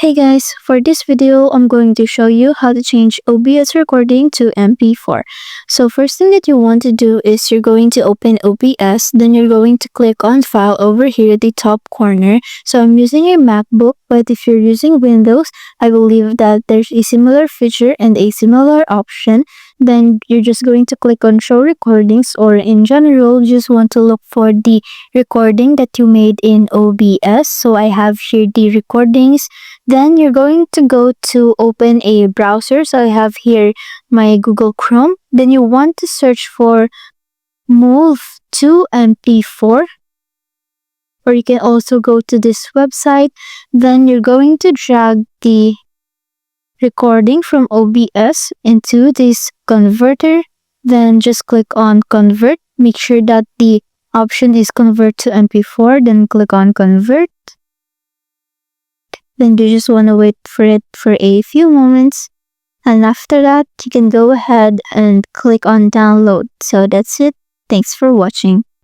Hey guys, for this video, I'm going to show you how to change OBS recording to MP4. So first thing that you want to do is you're going to open OBS, then you're going to click on File over here at the top corner. So I'm using a MacBook, but if you're using Windows, I believe that there's a similar feature and a similar option. Then you're just going to click on Show Recordings, or in general, you just want to look for the recording that you made in OBS. So I have here the recordings. Then you're going to go to open a browser. So I have here my Google Chrome. Then you want to search for Move to MP4. Or you can also go to this website. Then you're going to drag the recording from OBS into this converter. Then just click on Convert. Make sure that the option is Convert to MP4. Then click on Convert. Then you just want to wait for it for a few moments. And after that, you can go ahead and click on download. So that's it. Thanks for watching.